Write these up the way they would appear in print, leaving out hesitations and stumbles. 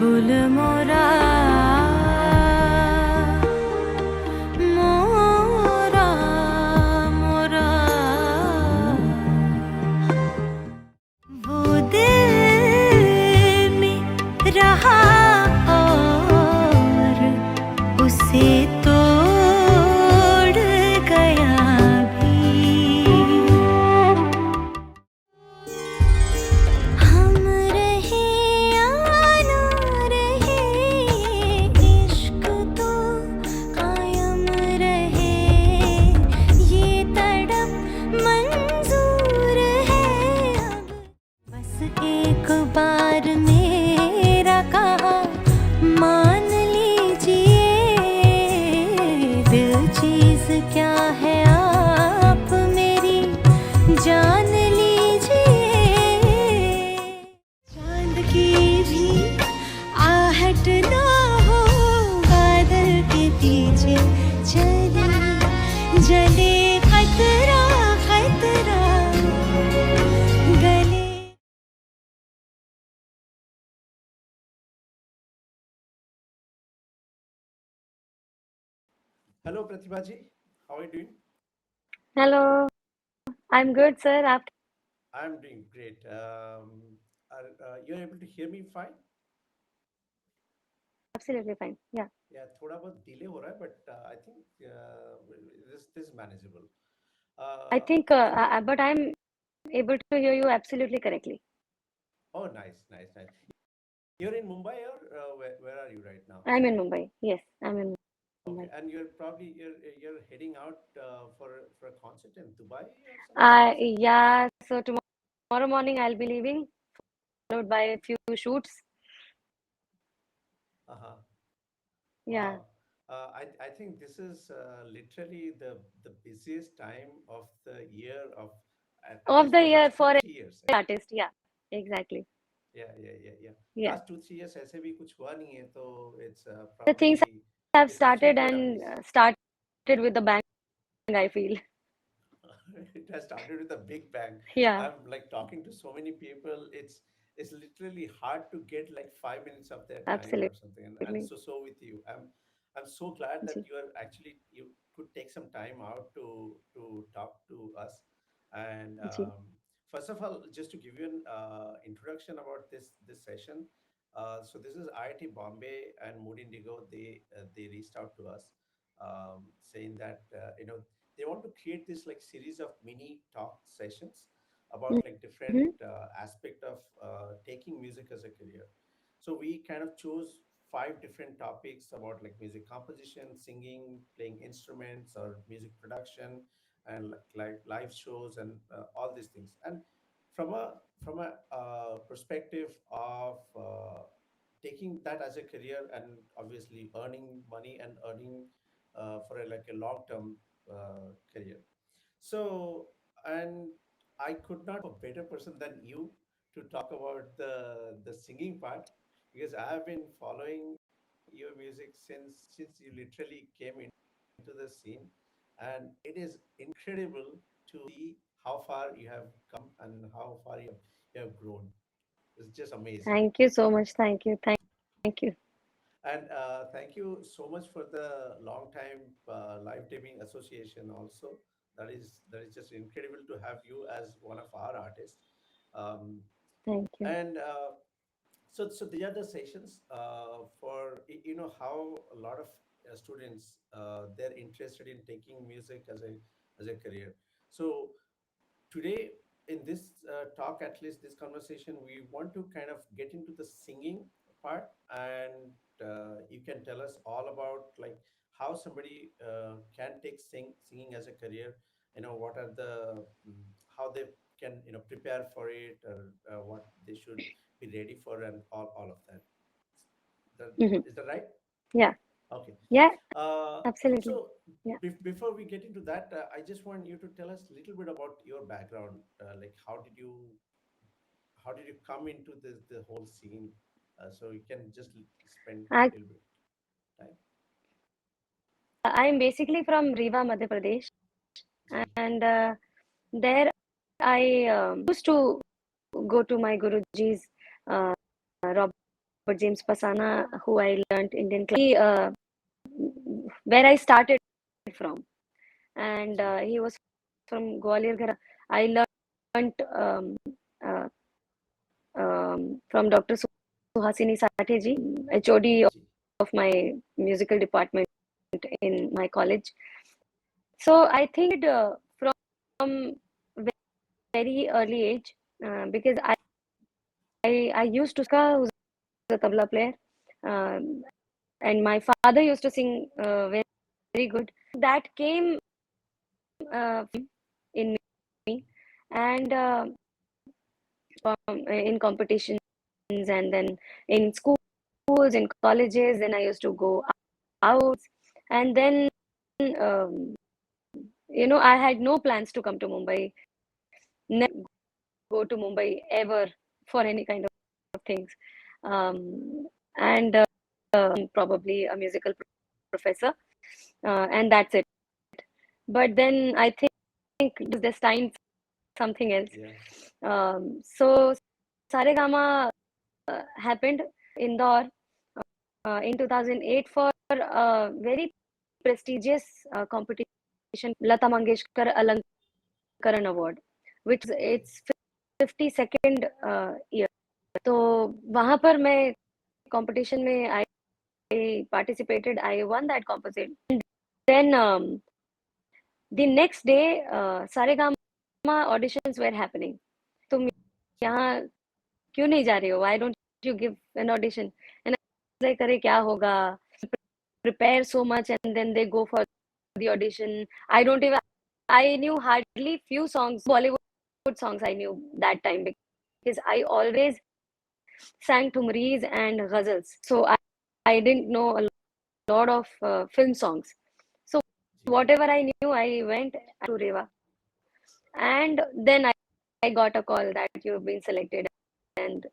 बुलबुल मोरा मोरा मोरा वो दिल में रहा और उसे तोड़ गया भी हम रहे या ना रहे इश्क तो कायम रहे ये तड़प मंजूर है अब बस एक बार मेरा कहा मान लीजिए दिल चीज क्या है आप मेरी जान लीजिए चांद की भी आहट ना हो बादल के पीछे चले जले खतरा खतरा गले Hello, Pratibha ji. How are you doing? Hello, I'm good, sir. आप I'm doing great. You're able to hear me fine? absolutely fine. Yeah, Yeah, थोड़ा बहुत delay हो रहा है, but I think this is manageable. I Uh, think, any but I'm able to hear you absolutely correctly. Oh, nice, nice, nice. You're in Mumbai or where are you right now? I'm in Mumbai. Yes, I'm in Okay, Mumbai. and you're heading out for a concert in Dubai or something? Yeah, so tomorrow morning I'll be leaving, followed by a few shoots. Uh-huh. Yeah, Wow. I think this is literally the busiest time of the year at of least the for year last two, for three years. an artist. Yeah, exactly. Yeah. Yeah, Last 2, 3 years ऐसे भी कुछ हुआ नहीं है तो it's the things probably have it's started absolutely and amazing. started with the bang, I feel. It has started with a big bang. Yeah, I'm like talking to so many people. It's literally hard to get like 5 minutes of their time or absolutely. something. And so with you, I'm so glad that Ji, you could take some time out to talk to us. And ji. first of all, just to give you an introduction about this session. So this is IIT Bombay and Mood Indigo. They reached out to us, saying that they want to create this like series of mini talk sessions about like different Mm-hmm. aspect of taking music as a career. So we kind of chose 5 different topics about like music composition, singing, playing instruments or music production, and like live shows and all these things. And from a perspective of taking that as a career and obviously earning money and earning for like a long term career. So, and I could not a better person than you to talk about the singing part, because I have been following your music since you literally came into the scene, and it is incredible to see how far you have come and how far you have grown. It's just amazing. Thank you so much. Thank you. Thank you. And thank you so much for the long time LivDemy Association also. That is just incredible to have you as one of our artists. Um, Thank you. and so the other sessions for how a lot of students they're interested in taking music as a career. So today in this talk, at least this conversation, we want to kind of get into the singing part, and you can tell us all about like how somebody can take singing as a career. What are the how they can prepare for it, or what they should be ready for, and all of that. That Hmm. is that right? Yeah. Okay. Yeah. uh, Absolutely. so Yeah. before we get into that, I just want you to tell us a little bit about your background. Like, how did you come into the whole scene? So you can just spend I, a little bit time. I'm basically from Rewa, Madhya Pradesh, Ji. and there I used to go to my Guruji's, Robert James Pasana, who I learned Indian where I started from, and ji he was from Gwalior. I learned uh, from Dr. Suhasini Sathe ji, HOD ji of my musical department in my college. So I think from very early age, because I used to who's a tabla player, um, and my father used to sing very, very good. That came in me, and in competitions, and then in schools, in colleges. Then I used to go out, and then um, I had no plans to come to Mumbai, never go to Mumbai ever for any kind of things, and probably a musical professor, and that's it. But then I think it was destined something else. yeah So Saregama happened Indore in 2008 for a very prestigious competition, Lata Mangeshkar Alankaran Award, which is okay its 52nd year. तो वहां पर मैं competition में I participated. I won that competition. Then the next day, Saregama auditions were happening. तुम जी यहाँ क्यों नहीं जा रहे हो? Why don't you give an audition? And I was like, अरे क्या होगा? Prepare so much and then they go for the audition. I knew hardly few songs, Bollywood songs I knew that time because I always sang tumris and ghazals. So I didn't know a lot of film songs. So ji whatever I knew, I went to Reva. And then I got a call that you've been selected. And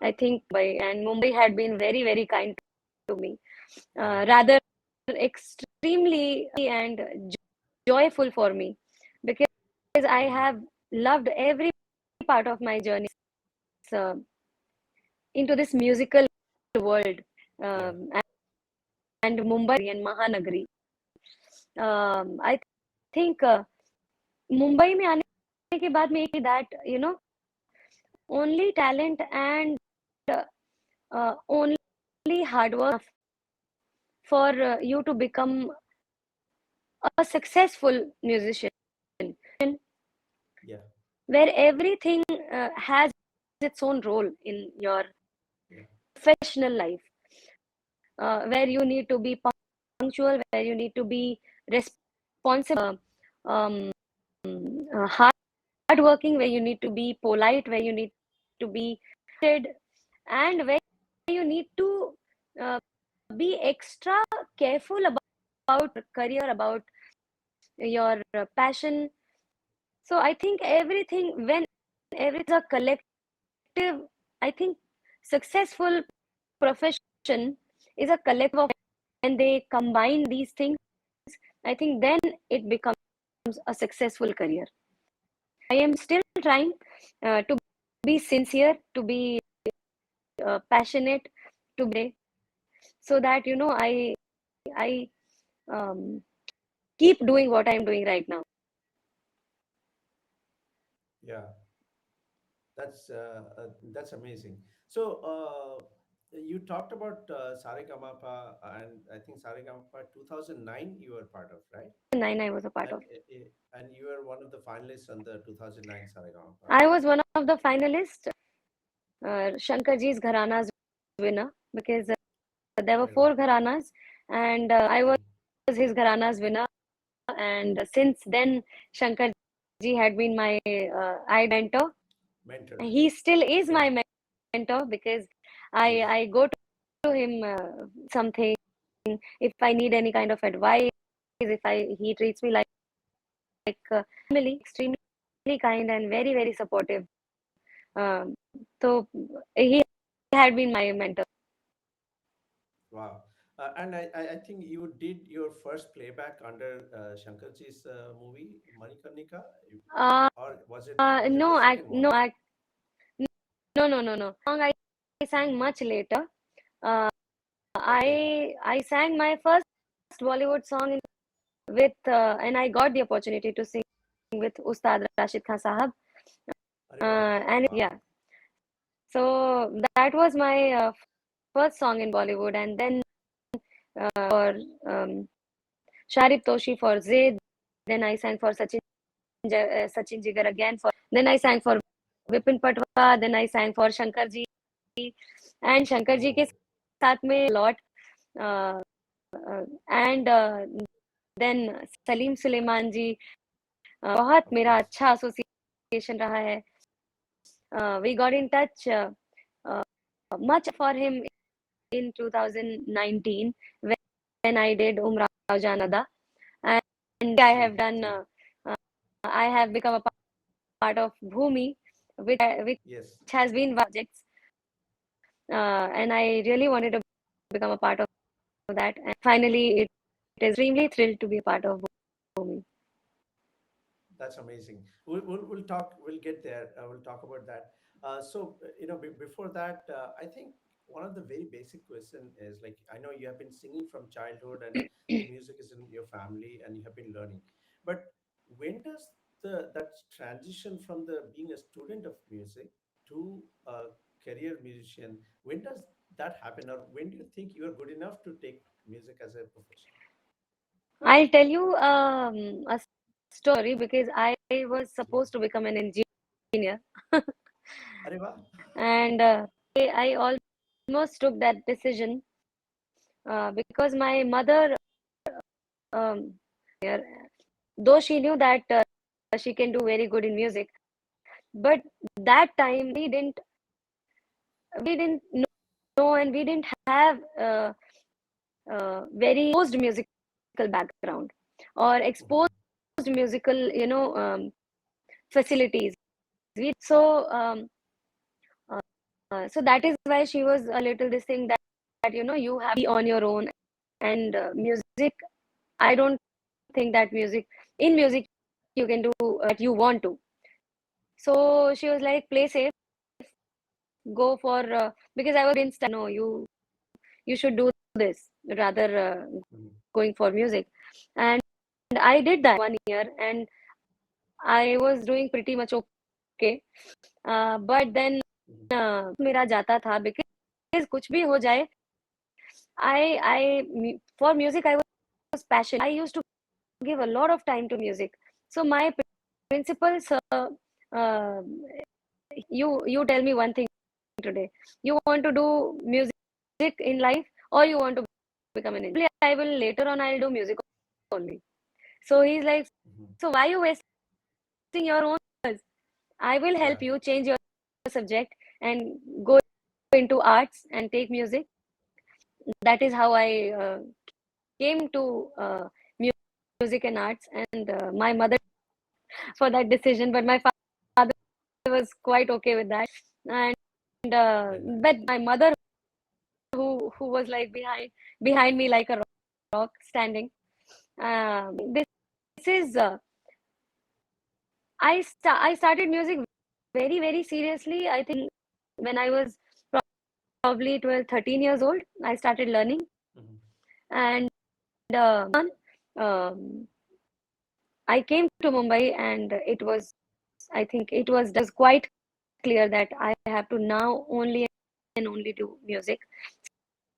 I think Mumbai had been very, very kind to me. yeah Rather extremely and joyful for me because I have loved every part of my journey uh, into this musical world, yeah um, and Mumbai and Mahanagari. I think Mumbai में आने के बाद में एक that only talent and only hard work for you to become a successful musician yeah where everything has its own role in your yeah professional life, where you need to be punctual, where you need to be responsible, hardworking, where you need to be polite, where you need to be and where you need to uh, be extra careful about career, about your passion. So I think everything, when everything is a collective, I think successful profession is a collective of when they combine these things, I think then it becomes a successful career. I am still trying to be sincere, to be passionate, to be so that I um, keep doing what I'm doing right now. yeah that's amazing. So you talked about Saregamapa, and I think Saregamapa 2009 you were part of, right? 9 I was a part And of. and you were one of the finalists on the 2009 Saregamapa. I was one of the finalists, Shankarji's Gharana's winner, because there were अरे वाह four Gharanas, and I was ji his Gharana's winner. And since then, Shankarji had been my mentor. mentor He still is okay my mentor because ji I go to him something if I need any kind of advice. If he treats me like family, extremely kind and very very supportive. Um, so he had been my mentor. wow and I think you did your first playback under Shankarji's movie Manikarnika, Uh, or was it the no, second one? no, no, no, no. Song sang much later. Uh, Okay. I sang my first Bollywood song with and I got the opportunity to sing with Ustad Rashid Khan Sahab. Arey wow. And Wow. yeah, so that was my first song in Bollywood, and then for Sharif Toshi for Zaid, then I sang for Sachin Jigar again for, then I sang for Vipin Patwa, then I sang for Shankar ji, and Shankar ji के Oh. साथ में lot, uh, and then Salim Suleiman ji, बहुत Of मेरा course. अच्छा association रहा है. We got in touch uh, much for him in 2019 when I did Umrao Janada, and I Ji. have done Ji. uh, I have become a part of Bhumi, which Yes. has been projects, and I really wanted to become a part of that, and finally it is extremely thrilled to be a part of Bhumi. That's amazing. We'll talk. We'll get there. We'll talk about that. Before that, I think one of the very basic question is like, I know you have been singing from childhood, and the music is in your family, and you have been learning. But when does the that transition from the being a student of music to a career musician? When does that happen, or when do you think you are good enough to take music as a profession? I'll tell you a story because I was Ji. supposed to become an engineer, Arey wow. and I almost took that decision because my mother, um, though she knew that she can do very good in music, but that time we didn't know, and we didn't have very exposed musical background or Mhm. exposed musical, facilities. So that is why she was a little this thing that you have to be on your own, and music. I don't think that music you can do that you want to. So she was like, play safe, go for because I was against that. No, you should do this rather Mhm. going for music, and I did that 1 year, and I was doing pretty much okay. But then Mhm. मेरा जाता था because कुछ भी हो जाए, for music I was passionate. I used to give a lot of time to music. So my principal sir, uh, you tell me one thing today. You want to do music in life, or you want to become an engineer? I will later on. I'll do music only. So he's like, Mhm. so why you wasting your own years? I will Yeah. help you change your subject and go into arts and take music. That is how I came to music and arts, and my mother for that decision, but my father was quite okay with that. And Very nice. but my mother, who was like behind me like a rock standing. This is I started music very seriously. I think when I was probably 12, 13 years old, I started learning, Mhm. and um, I came to Mumbai, and it was, I think it was quite clear that I have to now only and only do music.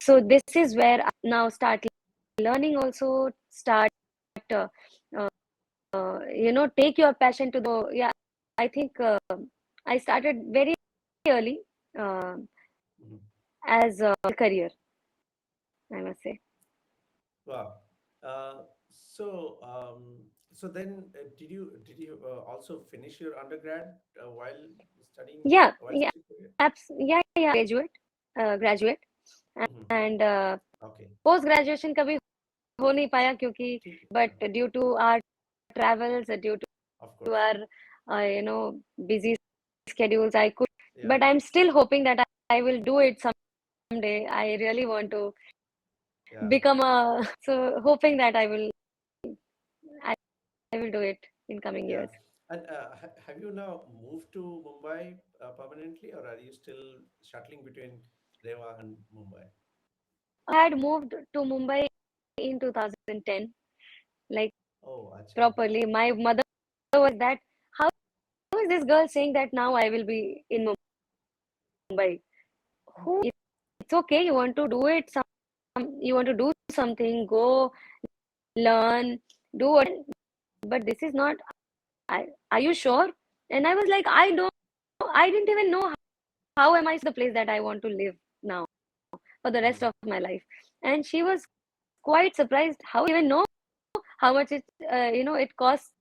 So this is where I now start learning, also start, uh, take your passion to the, yeah, I think I started very early uh, Mhm. as a career, I must say. Wow. Uh, so then, did you also finish your undergrad while studying Yeah, while yeah, studying Korea? yeah, graduate, Mhm. and Okay. Post graduation कभी हो नहीं पाया क्योंकि ठीक है, हाँ, but due to our travels, due of to course. our busy schedules, I could, Yeah. but I'm still hoping that I will do it someday. I really want to Yeah. become a so hoping that I will do it in coming Yeah. years. And have you now moved to Mumbai permanently, or are you still shuttling between Rewa and Mumbai? I had moved to Mumbai in 2010, like Oh, acha. properly. My mother was like that. How is this girl saying that now I will be in Mumbai? Who? It's okay. You want to do it. You want to do something. Go learn. Do what. But this is not. Are you sure? And I was like, I don't. I didn't even know how am I the place that I want to live now for the rest Mhm, of my life. And she was quite surprised. How even know how much it costs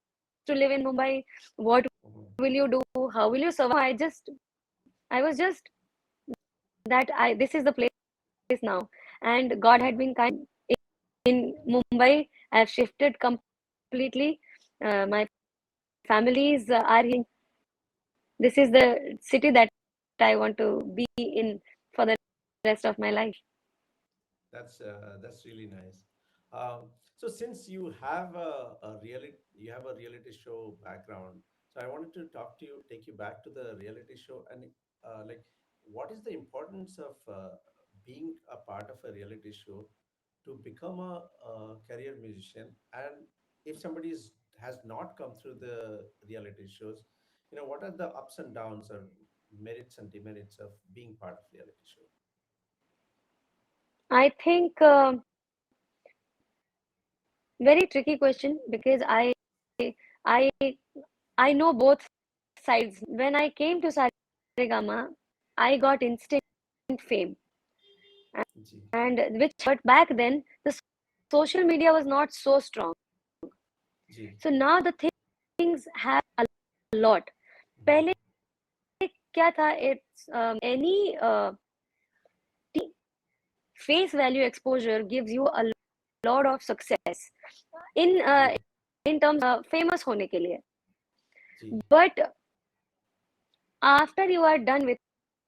to live in Mumbai? What mhm. will you do? How will you survive? I was just that I this is the place now, and God Yeah, had been kind in Mumbai. I've shifted completely. My families are here. This is the city that I want to be in for the rest of my life. that's really nice. So since you have a reality show background, so I wanted to talk to you, take you back to the reality show, and like, what is the importance of being a part of a reality show to become a career musician? And if has not come through the reality shows, what are the ups and downs or merits and demerits of being part of reality show? I think very tricky question because I I know both sides. When I came to Saregama, I got instant fame, Ji, and which but back then the social media was not so strong. ji. So now the things have a lot. Mhm. पहले क्या था? It's any face value exposure gives you a lot of success in ji, in terms famous होने के लिए. जी, But after you are done with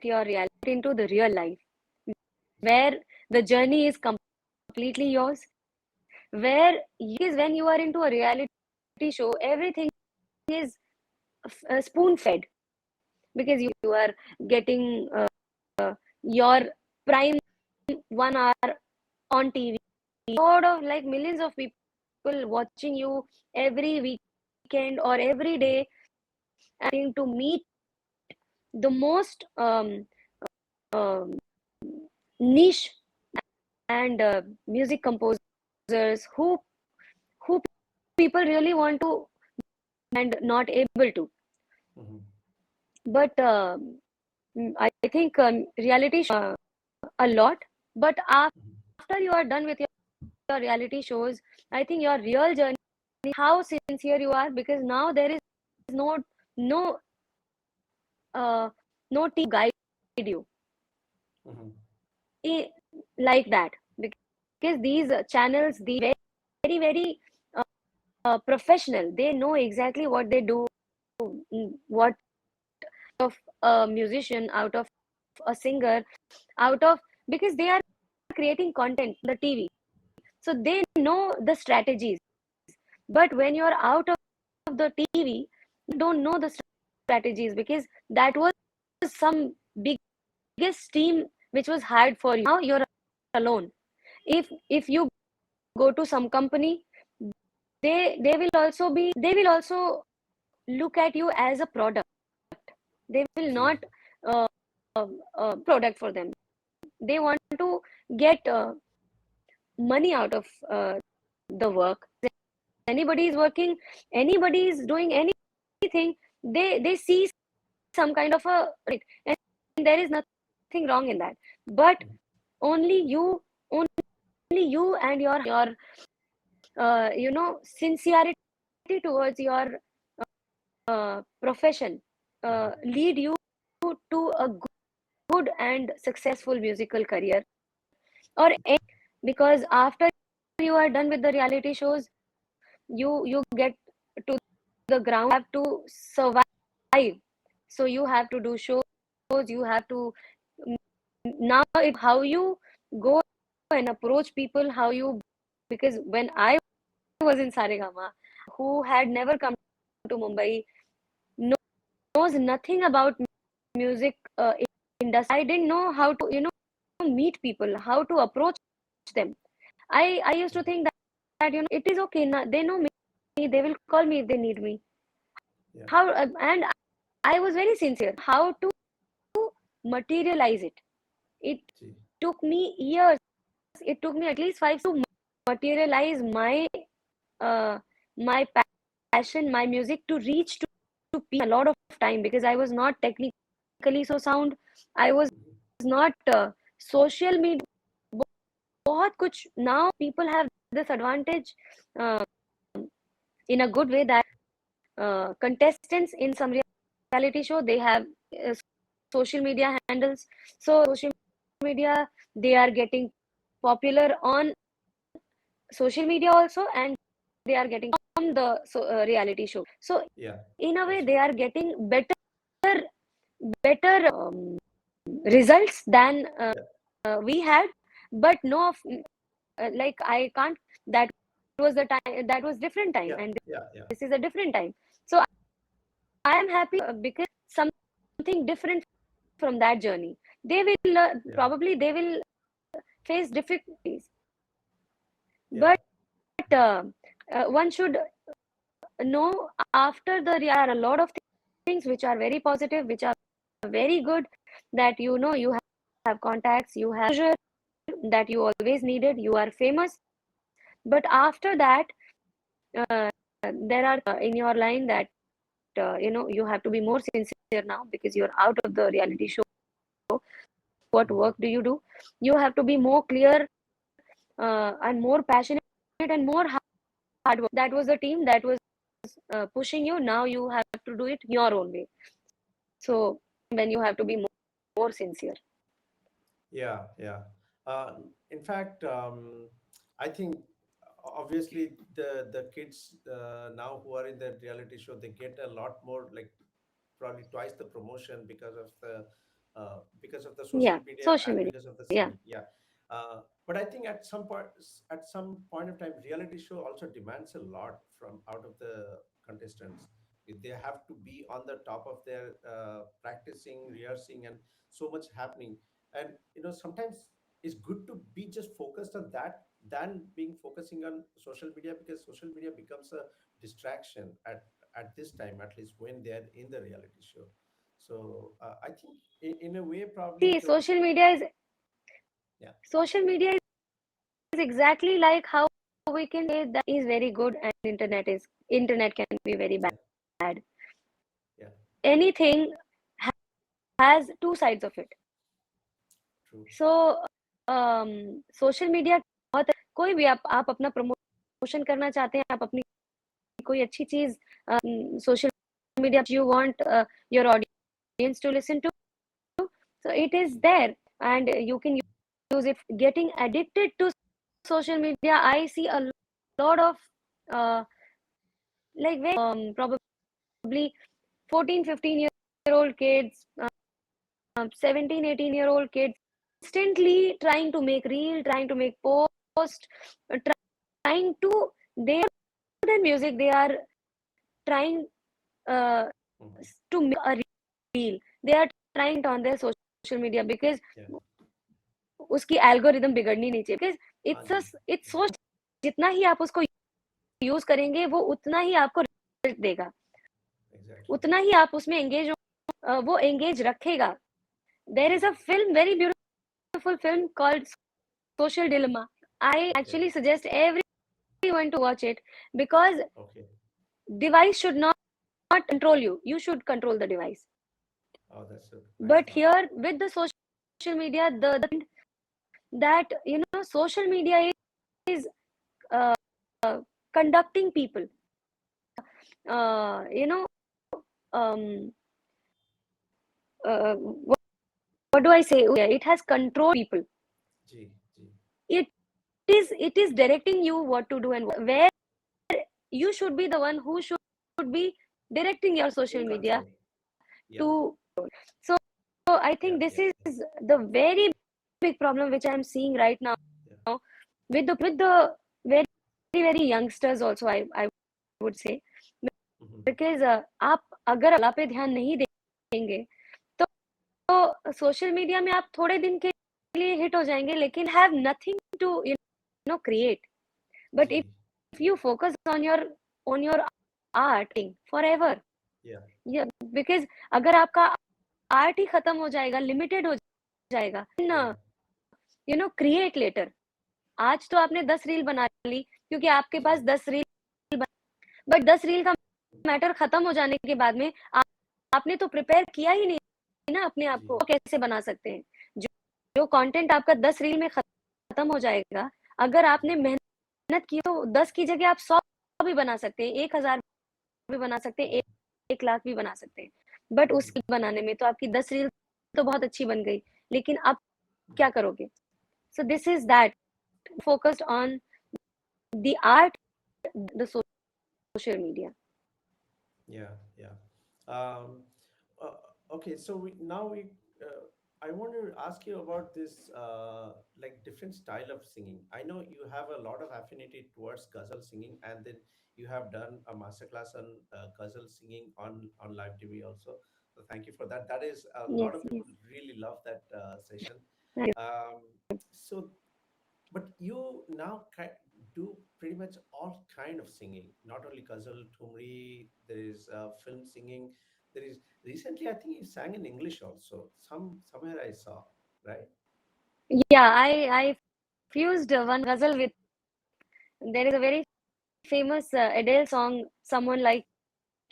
your reality into the real life, ji. where the journey is completely yours, where is when you are into a reality show, everything is spoon fed because you are getting your prime 1 hour on TV. Lot of like millions of people watching you every weekend or every day, and to meet the most um, niche and music composers who people really want to and not able to. Mhm, But I think reality a lot. But mhm, after you are done with your reality shows, I think your real journey, how sincere you are, because now there is no uh, no team guide you mhm. I- like that, because these channels, the very professional, they know exactly what they do, what of a musician, out of a singer, out of because they are creating content on the TV, so they know the strategies. But when you're out of the TV, you don't know the strategies because that was some biggest team which was hired for you. Now you're alone. If you go to some company, they will also look at you as a product. They will Ji, not uh, product for them. They want to get money out of the work. Anybody is working, anybody is doing anything, they see some kind of a right, and there is nothing wrong in that. But mhm. only you only you and your sincerity towards your profession Mhm. lead you to a good and successful musical career, or any, because after you are done with the reality shows, you get to the ground, have to survive. So you have to do shows, you have to now it how you go and approach people, how you, because when I was in Saregama, who had never come to Mumbai, knows nothing about music industry. I didn't know how to, meet people, how to approach them. I used to think that it is okay. They know me. They will call me if they need me. Yeah. How and I was very sincere. How to materialize it? It Gee. took me years. It took me at least 5 to materialize uh, my passion, my music to reach to people. A lot of time because I was not technically so sound. I was Mhm. not social media. बहुत कुछ now people have this advantage uh, in a good way that contestants in some reality show they have uh, social media handles. So social media they are getting popular on social media also, and they are getting from the reality show. So Yeah, in a way that's they right. are getting better results than Yeah, we had. But no, like I can't. That was the time. That was different time, yeah, and yeah, yeah, this is a different time. So I am happy because something different from that journey. They will yeah, probably they will face difficulties, yeah. but one should know after there are a lot of things which are very positive, which are very good. That you have contacts, you have exposure that you always needed. You are famous, but after that, there are in your line that you have to be more sincere now because you're out of the reality show. What Mhm. work do you do? You have to be more clear and more passionate and more hard work. That was the team that was pushing you. Now you have to do it your own way. So when you have to be more sincere. Yeah, yeah. In fact, I think obviously the kids now who are in the reality show, they get a lot more, like probably twice the promotion because of the social Yeah, media social and media. because of the Yeah. singing. Yeah. But I think at some point of time, reality show also demands a lot from out of the contestants. They have to be on the top of their practicing, rehearsing, and so much happening. And sometimes it's good to be just focused on that than being focusing on social media, because social media becomes a distraction at this time, at least when they're in the reality show. So I think in a way probably See, the yeah, social media is exactly like how we can say that is very good and internet can be very yeah, bad. yeah, Anything has two sides of it. true. So social media बहुत कोई भी आप अपना promotion करना चाहते हैं, आप अपनी कोई अच्छी चीज social media you want your audience to listen to, so it is there and you can use it. Getting addicted to social media, I see a lot of uh, like very probably 14 15-year old kids, 17 18-year-old kids constantly trying to make reel, trying to make post, uh, trying to they their music, they are trying uh, Mhm. to make a reel, they are trying it on their social media because Yeah, उसकी algorithm बिगड़नी नहीं चाहिए because हाँ जी, it's so जितना ही आप उसको use करेंगे वो उतना ही आपको रिजल्ट देगा, exactly. उतना ही आप उसमें एंगेज वो एंगेज रखेगा. There is a film, very beautiful film called social dilemma. I Yeah, actually suggest everyone to watch it because okay. device should not control you, you should control the device. Oh, that's a nice But thought. here with the social media, the that social media is uh, conducting people, uh, you know um, what do I say, it has controlled people. G, G. it it is directing you what to do and where you should be the one who should be directing your social In media control. Yeah, to. So I yeah, think this yeah, is yeah, the very big problem which I am seeing right now yeah. with the very very youngsters also, I would say, Hmm. because आप अगर कला पे ध्यान नहीं देंगे तो social media में आप थोड़े दिन के लिए हिट हो जाएंगे, लेकिन have nothing to create. But जी. If you focus on your art forever, Yeah. Because अगर आपका आर्ट ही खत्म हो जाएगा, लिमिटेड हो जाएगा, Yeah. Create letter. आज तो आपने 10 रील बना ली क्योंकि आपके पास जी. 10 रील, बट 10 रील का मैटर खत्म हो जाने के बाद में आपने तो प्रिपेयर किया ही नहीं ना अपने आप जी. को. कैसे बना सकते हैं जो कंटेंट आपका 10 रील में खत्म हो जाएगा. अगर आपने मेहनत की तो 10 की जगह आप 100 भी बना सकते हैं, 1000 भी बना सकते हैं, 1 लाख भी बना सकते हैं. बट उस जी. बनाने में तो आपकी 10 रील तो बहुत अच्छी बन गई, लेकिन आप क्या करोगे? So this is that focused on the art, the social media. Yeah, yeah. Um, okay, so I want to ask you about this, like different style of singing. I know you have a lot of affinity towards ghazal singing, and then you have done a masterclass on ghazal singing on live TV also. So thank you for that. That is a lot Yes, of yes. people really love that session. Right. Um, so but you now do pretty much all kind of singing, not only ghazal, tumri. There is film singing. There is recently, I think you sang in English also. Somewhere I saw, right? Yeah, I fused one ghazal with, there is a very famous Adele song, Someone Like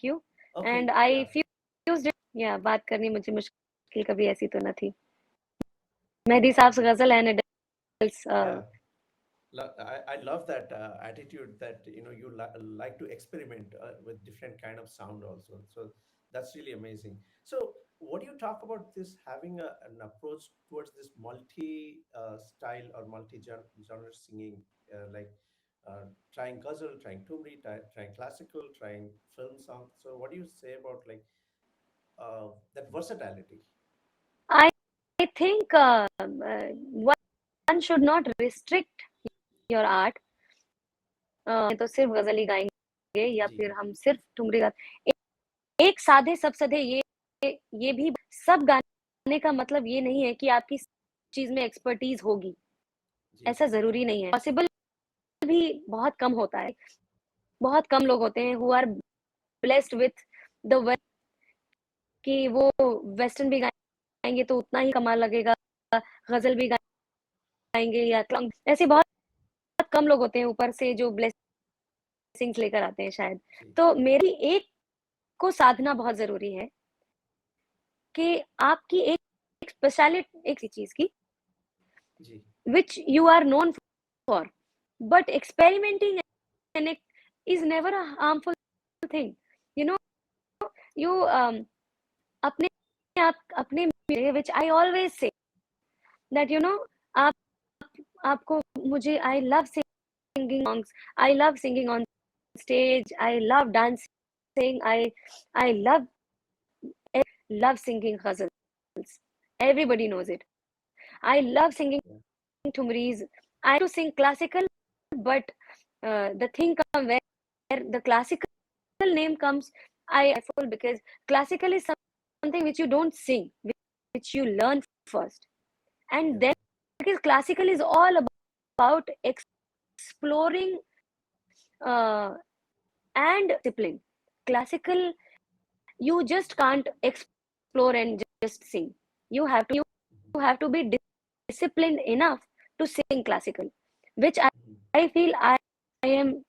You, Okay, and I yeah, fused it. Yeah, बात करनी मुझे मुश्किल कभी ऐसी तो न थी. मेहदी साहब ghazal and Adele's yeah. I love that attitude that you like to experiment with different kind of sound also. So that's really amazing. So what do you talk about this having an approach towards this multi style or multi genre singing, like trying ghazal, trying tumri, trying classical, trying film songs. So what do you say about like that versatility? I think one should not restrict your art. तो सिर्फ गजल ही गाएंगे या जी. फिर हम सिर्फ ठुमरी गाते. एक साधे सब सधे, ये भी सब गाने का मतलब ये नहीं है कि आपकी चीज में एक्सपर्टीज होगी. जी. ऐसा जरूरी नहीं है. पॉसिबल भी बहुत कम होता है. बहुत कम लोग होते हैं who are blessed with the कि वो वेस्टर्न भी गाएंगे तो उतना ही कमाल लगेगा, गजल भी गाएंगे या ऐसे बहुत कम लोग होते हैं ऊपर से जो ब्लेसिंग्स लेकर आते हैं शायद. जी. तो मेरी एक को साधना बहुत जरूरी है कि आपकी एक स्पेशलिटी एक सी चीज की जी. which you are known for, but experimenting and it is never a harmful thing. You know, you अपने आप अपने which I always say that आप आपको मुझे I love singing songs, I love singing on stage, I love dancing, I love singing ghazals. Everybody knows it. I love singing Yeah. tumris. I to sing classical, but the thing comes where the classical name comes, I full because classical is something which you don't sing, which you learn first, and Yeah. then because classical is all about exploring uh, and discipline. Classical, you just can't explore and just sing. You have to be disciplined enough to sing classical, which Mhm. I feel I am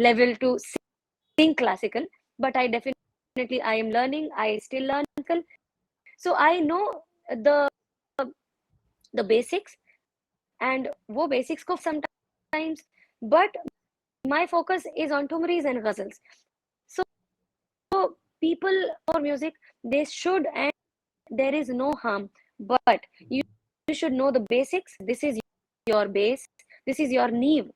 level to sing classical, but I definitely I am learning. I still learn classical, so I know the the basics, and wo basics ko sometimes, but my focus is on tumris and ghazals. So people for music, they should, and there is no harm, but Mhm. you should know the basics. This is your base, this is your नींव.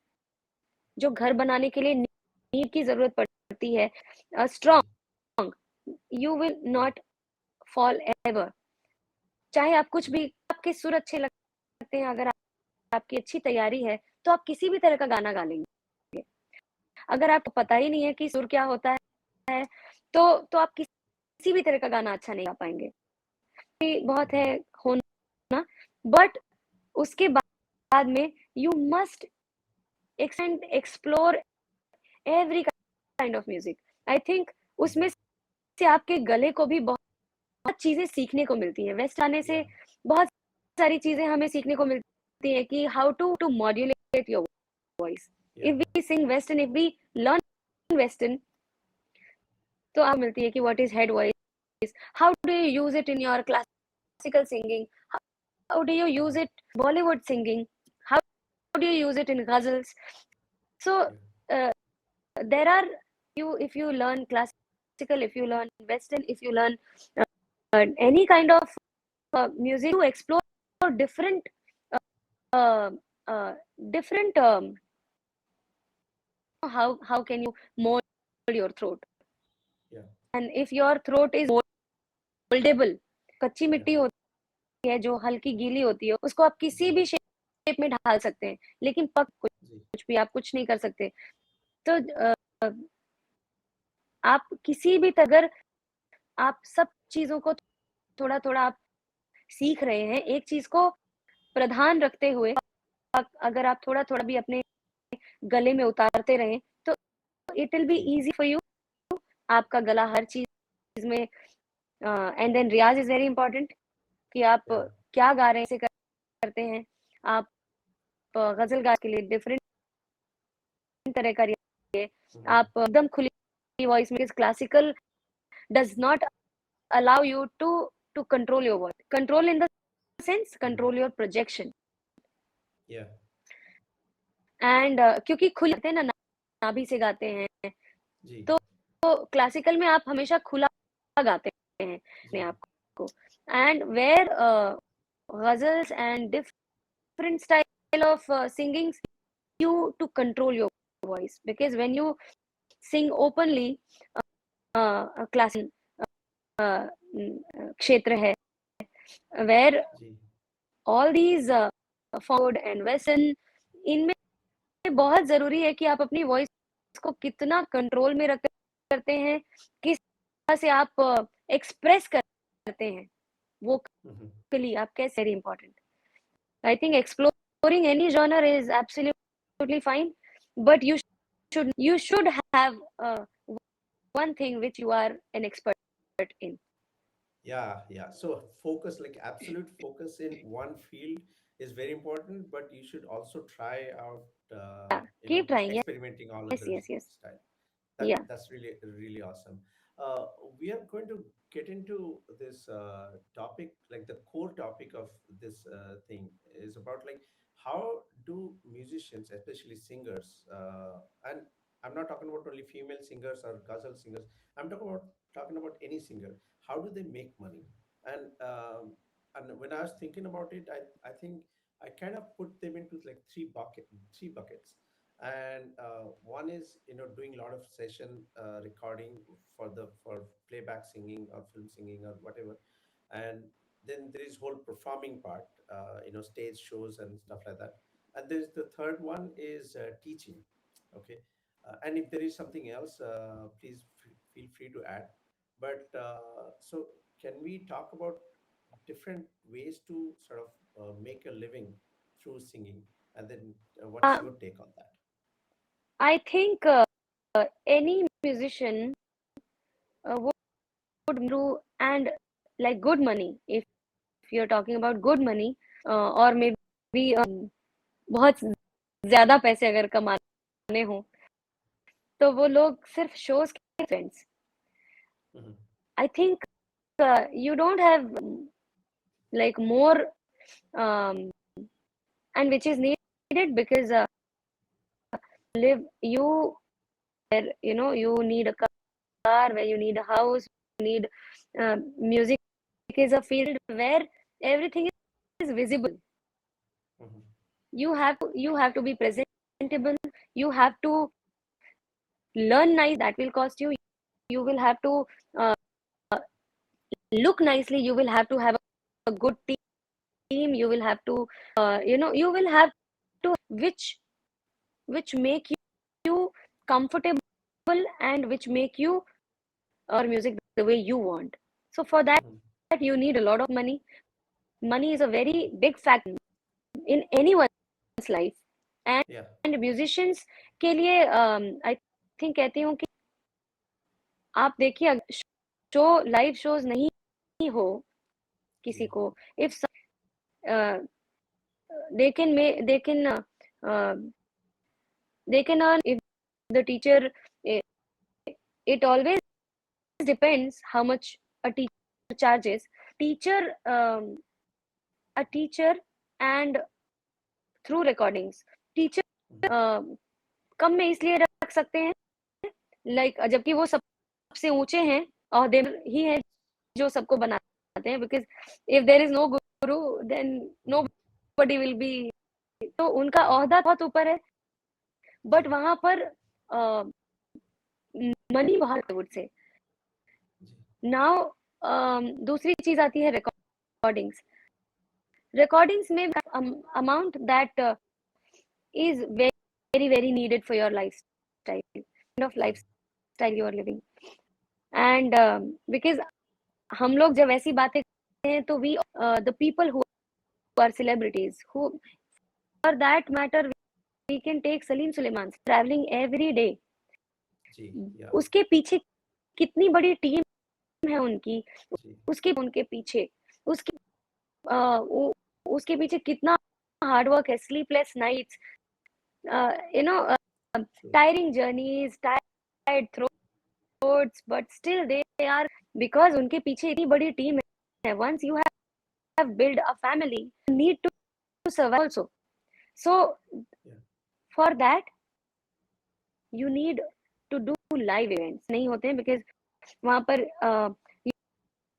जो घर बनाने के लिए नींव की जरूरत पड़ती है, जी. Strong, you will not fall ever. चाहे आप कुछ भी, आपके सुर अच्छे लगते हैं, अगर आपकी अच्छी तैयारी है तो आप किसी भी तरह का गाना गा लेंगे. अगर आपको पता ही नहीं है कि सुर क्या होता है, तो आप किसी भी तरह का गाना अच्छा नहीं गा पाएंगे। बहुत है होना, बट उसके बाद में you must explore every kind of music. I think उसमें से आपके गले को भी बहुत चीजें सीखने को मिलती हैं। वेस्ट आने से Yeah, बहुत सारी चीजें हमें सीखने को मिलती हैं कि how to modulate your voice. yeah, if we sing western, if we learn western, तो आप मिलती है कि what is head voice, how do you use it in your classical singing, how do you use mhm, it Bollywood singing, how do you use it in ghazals. So yeah, uh, there are, you if you learn classical, if you learn western, if you learn any kind of music, to explore different uh, uh, different how can you mold your throat. yeah, And if your throat is moldable, कच्ची yeah, मिट्टी होती है जो हल्की गीली होती है, उसको आप किसी जी, भी शेप में ढाल सकते हैं, लेकिन पक जी, कुछ भी आप कुछ नहीं कर सकते। तो आप किसी भी अगर आप सब चीजों को थोड़ा थोड़ा आप सीख रहे हैं, एक चीज को प्रधान रखते हुए अगर आप थोड़ा थोड़ा भी अपने गले में उतारते रहें, तो इट विल बी जी, इजी फॉर यू। आपका गला हर चीज में, and then riyaz is very important, कि आप yeah, क्या गा रहे हैं, कैसे करते हैं। आप गजल गा के लिए डिफरेंट तरह का रियाज है। mhm, आप एकदम खुली वॉइस में, classical does not allow you to control your voice, control in the sense mhm, control your projection. yeah, And क्योंकि खुले गाते हैं ना, नाभि से गाते हैं, जी, तो क्लासिकल में आप हमेशा खुला गाते हैं अपने जी, आप को। And where ghazals and different style of singing you to control your voice, because when you sing openly, classical क्षेत्र है where ji, all these forward and western, इनमें बहुत जरूरी है कि आप अपनी वॉइस को कितना कंट्रोल में रख करते हैं, किस तरह से आप एक्सप्रेस करते हैं mhm, वोकली, आप कैसे, very important. I think exploring any genre is absolutely fine, but you should have one thing which you are an expert in. yeah, yeah. So focus, like absolute focus in one field is very important, but you should also try out, Yeah, keep trying. experimenting all Yes, other yes, yes. style. Yeah. That's really really awesome. We are going to get into this topic, like the core topic of this thing is about like how do musicians, especially singers, and I'm not talking about only female singers or ghazal singers. I'm talking about any singer. How do they make money? And when I was thinking about it, I think I kind of put them into like three buckets. And one is, doing a lot of session recording for playback singing or film singing or whatever. And then there is whole performing part, stage shows and stuff like that. And there's the third one is teaching. Okay. And if there is something else, please feel free to add. But so can we talk about different ways to sort of make a living through singing? And then what's uh, your take on that? I think any musician would do, and like good money, if you're talking about good money, or maybe बहुत ज्यादा पैसे अगर कमाने हो, तो वो लोग सिर्फ शोज के friends, Mhm. I think you don't have like more, um, and which is needed, because live you where you need a car, where you need a house, you need music is a field where everything is visible. Mhm. You have to be presentable, you have to learn nice, that will cost you. You will have to uh, look nicely, you will have to have a good team, you will have to you will have to which make you comfortable, and which make you or music the way you want. So for that Mhm. you need a lot of money. Money is a very big factor in anyone's life. Yeah. And musicians के लिए I think कहती हूँ कि आप देखिए, show live shows नहीं हो किसी जी. को, if uh, they can earn if the teacher, it, it always depends how much a teacher charges. Teacher a teacher and through recordings, teacher Mhm. कम में इसलिए रख सकते हैं, लाइक जबकि वो सबसे ऊंचे हैं और दे ही है जो सबको बनाते हैं, because if there is no guru then no Mhm. Buddy will be, तो उनका जी. ओहदा बहुत ऊपर है, बट जी. वहां पर मनी बहुत वुड से। जी. नाउ दूसरी चीज आती है रिकॉर्डिंग्स। रिकॉर्डिंग्स में amount that is very very needed for your lifestyle, kind of जी. lifestyle you are living. And because हम लोग जब ऐसी बातें करते हैं तो we the people who are celebrities, who for that matter we can take Salim Suleiman traveling every day, जी. या. उसके पीछे कितनी बड़ी टीम है उनकी, जी. उसके उनके पीछे उसके उसके पीछे कितना हार्ड वर्क है, sleepless nights, you know, true. tiring journeys, tired throats, but still they are, because उनके पीछे इतनी बड़ी टीम है. Once you have built a family, you need to survive also. So या. for that you need to do live events. नहीं होते हैं because वहाँ पर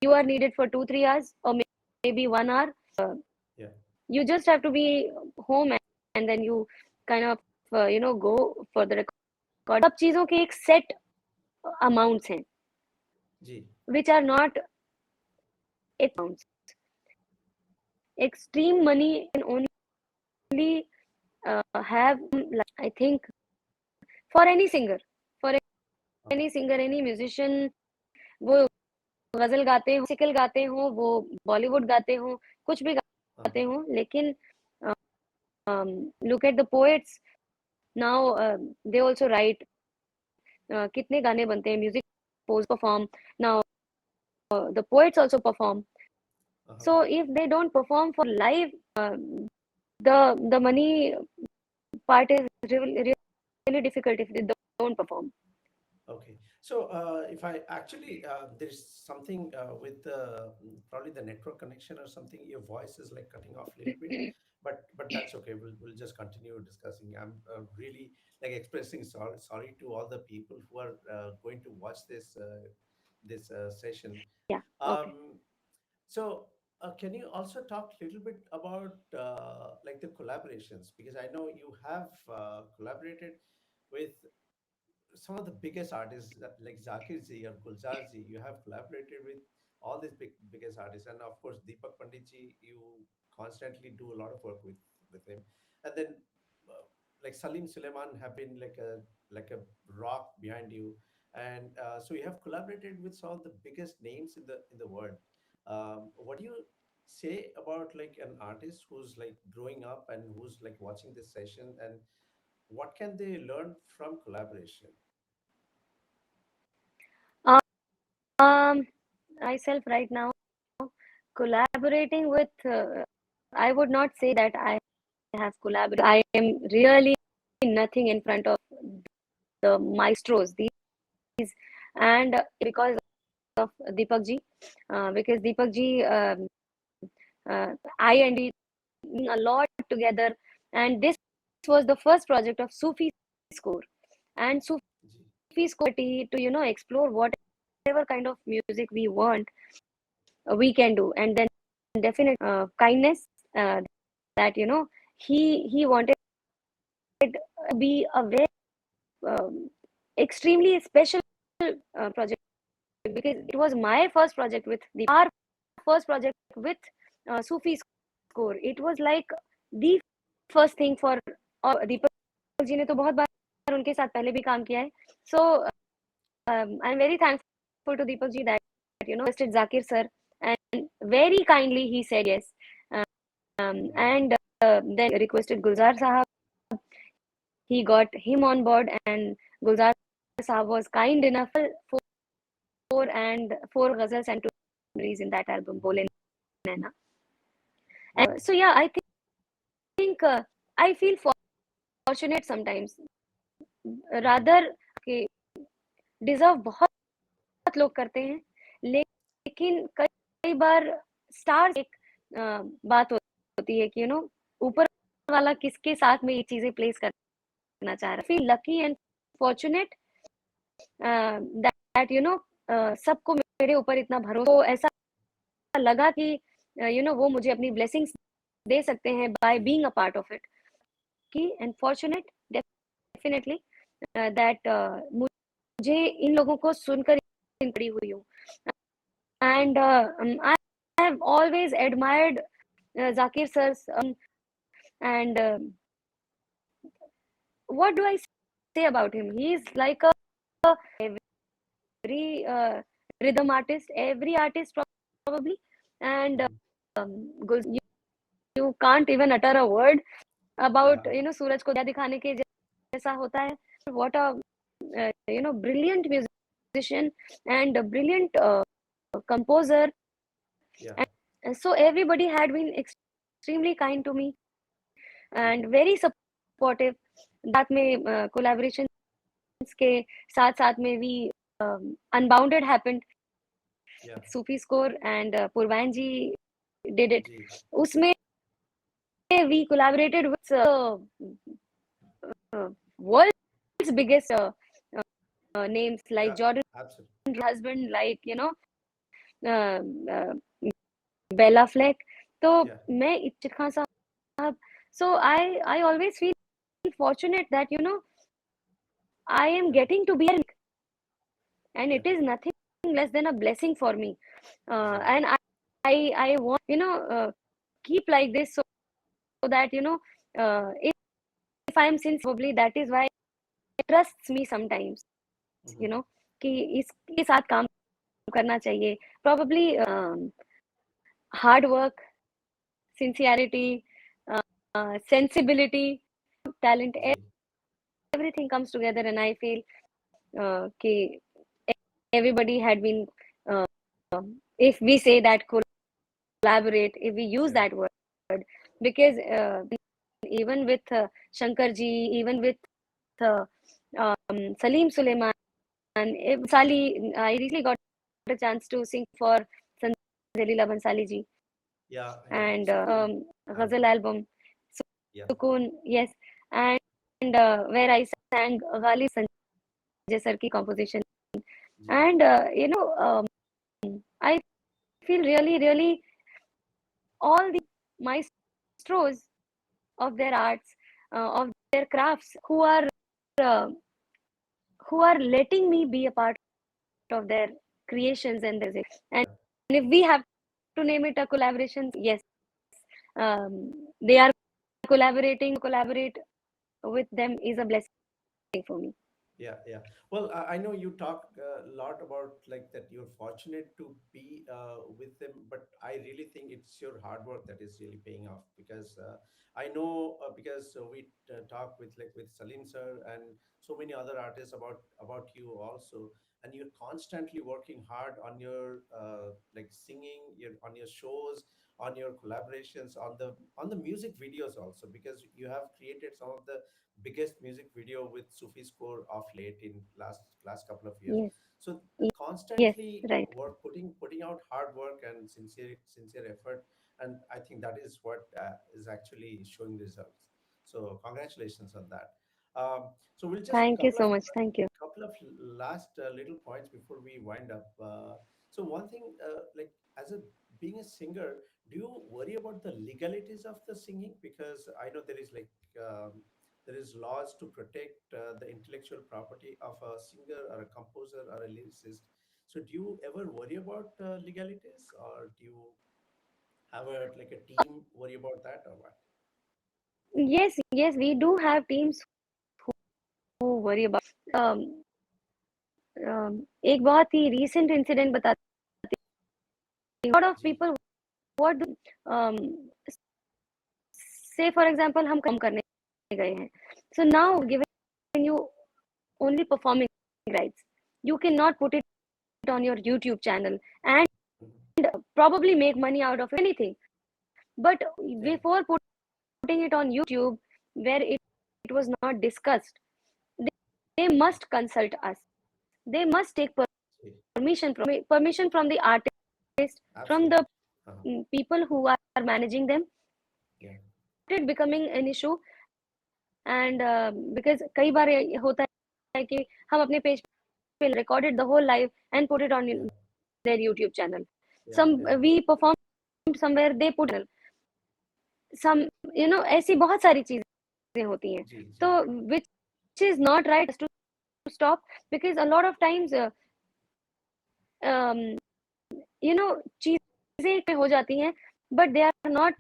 you are needed for 2-3 hours or maybe 1 hour. या. You just have to be home, and then you kind of go for the record. सब चीजों के एक set amounts हैं जी. which are not amounts. Extreme money can only have, I think, for any singer, for any singer, any musician, वो गजल गाते हो, classical गाते हो, वो बॉलीवुड गाते हो, कुछ भी गाते हो, लेकिन look at the poets now, they also write, कितने गाने बनते हैं, music perform now, the poets also perform. So if they don't perform for live, the money part is really difficult if they don't perform. Okay. So if I actually, there's something with probably the network connection or something. Your voice is like cutting off a little bit, but that's okay. We'll just continue discussing. I'm really like expressing sorry to all the people who are going to watch this session. Yeah, okay. Um, so can you also talk a little bit about like the collaborations, because I know you have collaborated with some of the biggest artists like Zakir Ji or Gulzar Ji. You have collaborated with all these biggest artists, and of course Deepak Pandit Ji. You constantly do a lot of work with him, and then like Salim Suleiman have been like a rock behind you, and so you have collaborated with some of the biggest names in the world. What do you say about like an artist who's like growing up and who's like watching this session, and what can they learn from collaboration? Um, myself right now collaborating with, I would not say that I have collaborated. I am really nothing in front of the maestros these, and because of Deepak ji, because Deepak ji, I and he a lot together, and this was the first project of Sufi score, and ji. Sufi score to explore whatever kind of music we want, we can do. And then definite kindness, that he wanted to be a very um, extremely special project, because it was my first project with our first project with Sufi score. It was like the first thing for, और दीपक जी ने तो बहुत बार उनके साथ पहले भी काम किया है. So I'm very thankful to Deepak ji that requested Zakir sir, and very kindly he said yes. Mhm. And then requested Gulzar Sahab. He got him on board, and Gulzar Sahab was kind enough four ghazals and two memories in that album, Bole Naina. Yeah. So yeah, I think I feel fortunate sometimes. Mhm. Rather कि deserve बहुत लोग करते हैं, लेकिन कई बार stars एक बात होती है कि ऊपर वाला किसके साथ में ये चीजें प्लेस करना चाह रहा है. Feel lucky and fortunate that सबको मेरे ऊपर इतना भरोसा, तो ऐसा लगा कि वो मुझे अपनी ब्लेसिंग्स दे सकते हैं बाय जी। Being a part of it. की एंड फॉर्चुनेट डेफिनेटली दैट मुझे इन लोगों को सुनकर पड़ी हुई हूँ. And I have always admired Zakir sir's and what do I say about him? He is like a every rhythm artist, every artist probably, and Mhm. you can't even utter a word about Yeah. सूरज को दिखाने के जैसा होता है. What a brilliant musician and a brilliant composer. Yeah. And so everybody had been extremely kind to me and very supportive. साथ में collaborations के साथ साथ में भी Unbounded happened Yeah. with Sufi Score and Purvan ji did it. Ji. उसमें we collaborated with world's biggest names like Yeah. Jordan Absolutely. husband, like uh, uh, Bella Fleck. तो Yeah. मैं इच्छित खान साहब. So I always feel fortunate that I am Yeah. getting to be a, and Yeah. it is nothing less than a blessing for me. Ji. And I want keep like this so that if I am since probably that is why it trusts me sometimes. Mhm. कि इसके साथ काम करना चाहिए. Probably hard work, sincerity, sensibility, talent, Ji. everything comes together, and I feel कि everybody had been uh, if we say that collaborate, if we use Yeah. that word, because even with Shankar ji, even with Salim Suleiman, Bhansali, I recently got a chance to sing for Sanjelila Bhansali ji, Yeah. Yeah. and Sukun Ghazal album. album, Yeah. Sukun, yes, and where I sang Ghali Sanjay sir ki composition, Ji. and I feel really, really all the maestros of their arts, of their crafts, uh, who are letting me be a part of their creations and their music. And Yeah. if we have to name it a collaboration, yes, they are collaborating. Collaborate with them is a blessing for me. Yeah, yeah. Well, I know you talk a lot about like that you're fortunate to be with them, but I really think it's your hard work that is really paying off because I know because we talk with like with Salim sir and so many other artists about you also, and you're constantly working hard on your like singing, your on your shows, on your collaborations, on the music videos also because you have created some of the biggest music video with Sufi score of late in last couple of years. Yes, So yes, constantly right. work putting out hard work and sincere effort, and I think that is what is actually showing results. So congratulations on that. So we'll just Thank you so much. Thank you. couple of last little points before we wind up. So one thing, like as a being a singer, do you worry about the legalities of the singing? Because I know there is like there is laws to protect the intellectual property of a singer or a composer or a lyricist. So do you ever worry about legalities, or do you have a like a team worry about that, or what? Yes, yes, we do have teams who worry about. Um, एक बहुत ही recent incident बताती हूँ. A lot of ji people, what do, um, say for example हम काम करने गए हैं. So now ji given you only performing rights, you cannot put it on your YouTube channel and mhm, probably make money out of anything. But yeah before putting it on YouTube, where it was not discussed, they must consult us. They must take ji permission from the artist, from the absolutely uh-huh. people who are managing them. Yeah It becoming an issue, and because कई बार होता है कि हम अपने page पे recorded the whole live and put it on yeah their YouTube channel. yeah Some yeah we performed somewhere, they put some, ऐसी बहुत सारी चीजें होती हैं. जी जी तो which is not right to stop, because a lot of times um, चीजें हो जाती हैं, but they are not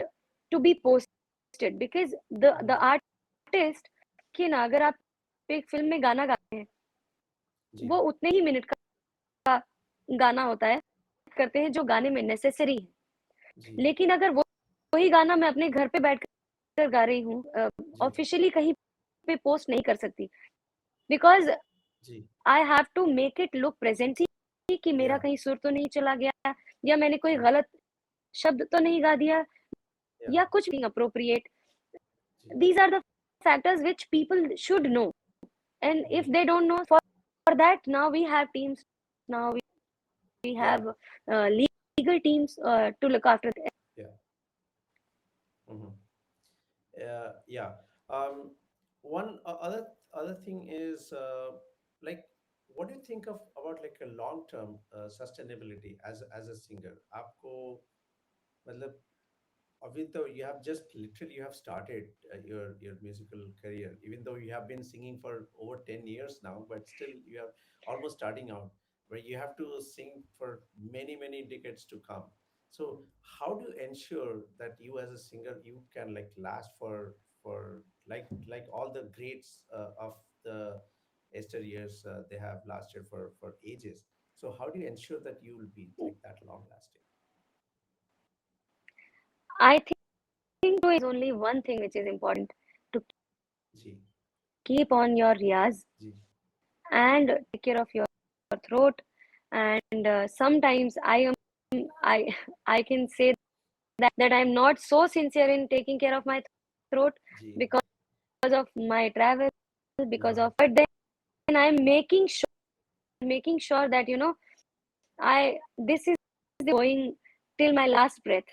to be posted because the mhm, artist, कि ना अगर आप एक फिल्म में गाना गाते हैं, जी वो उतने ही मिनट का गाना होता है, करते हैं जो गाने में नेसेसरी है. जी लेकिन अगर वही गाना मैं अपने घर पे बैठ कर गा रही हूँ, जी ऑफिशियली कहीं पे पोस्ट नहीं कर सकती, बिकॉज जी I have to make it look present, कि मेरा yeah कहीं सुर तो नहीं चला गया, या मैंने कोई yeah गलत शब्द तो नहीं गा दिया, yeah या कुछ भी appropriate. Ji These are the factors which people should know, and if mhm, they don't know, for that now we have teams, now we yeah have legal teams to look after it. yeah mhm. Yeah. One other thing is like, what do you think of about like a long term sustainability as a singer? आपको मतलब even though you have just literally you have started your musical career, even though you have been singing for over 10 years now, but still you are almost starting out, where you have to sing for many decades to come. So how do you ensure that you as a singer you can like last for like all the greats of the Esther years, they have lasted for ages. So how do you ensure that you will be like that long lasting? I think is only one thing which is important, to Ji, keep on your riyaz ji, and take care of your throat. And sometimes I I can say that I'm not so sincere in taking care of my throat ji. because of my travel, because Uh-huh. of, but then I'm making sure that I this is going till my last breath,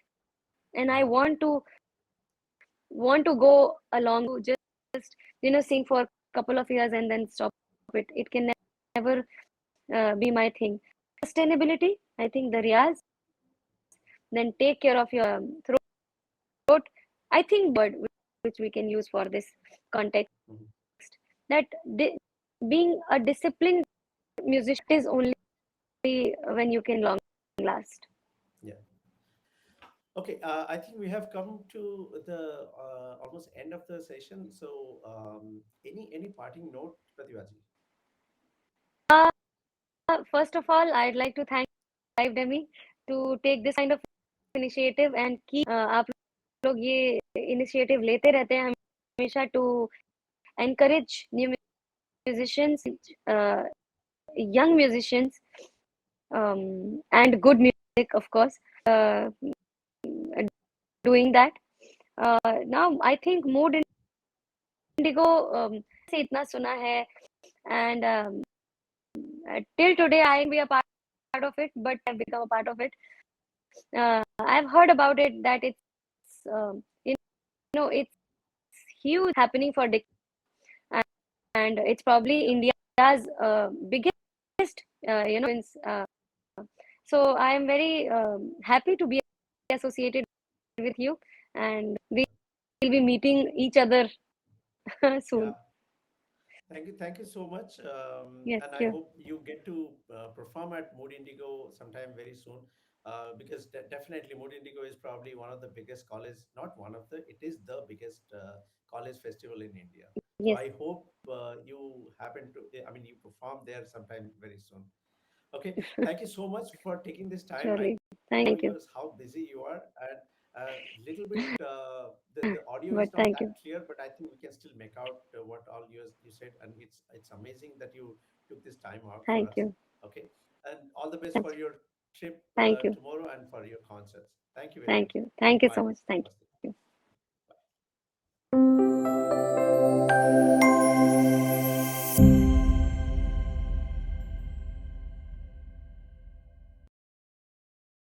and I Uh-huh. want to go along to just sing for a couple of years and then stop it. It can never be my thing. Sustainability, I think the riyaz, then take care of your throat. I think word which we can use for this context, Mhm. that being a disciplined musician is only when you can long last. Yeah. Okay. I think we have come to the almost end of the session. So, any parting note, Pratibhaji? First of all, I'd like to thank LivDemy to take this kind of initiative and keep आप लोग ये initiative लेते रहते हैं हमेशा, to encourage new musicians, uh, young musicians, and good music, of course, uh, doing that. Now, I think Mood Indigo से इतना सुना है, and till today I can be a part of it, but I've become a part of it. I've heard about it that it's it's huge happening for Dick, and it's probably India's biggest so I am very happy to be associated with you, and we'll be meeting each other Yeah. soon. Thank you so much. Yes, And I you. hope you get to perform at Mood Indigo sometime very soon. Because definitely Mood Indigo is probably one of the biggest college, not one of the, it is the biggest college festival in India. So Yes, I hope you happen to, I mean, you perform there sometime very soon. Okay, thank you so much for taking this time. I surely. know Thank you. how busy you are, and little bit the audio But is not thank that you. clear, but I think we can still make out what all you said, and it's amazing that you took this time out for Thank us. you. Okay, and all the best Thank for you. your trip Thank you. tomorrow and for your concerts. Thank you very Thank much. you. Thank you so Bye. much. Thank you. Namaste.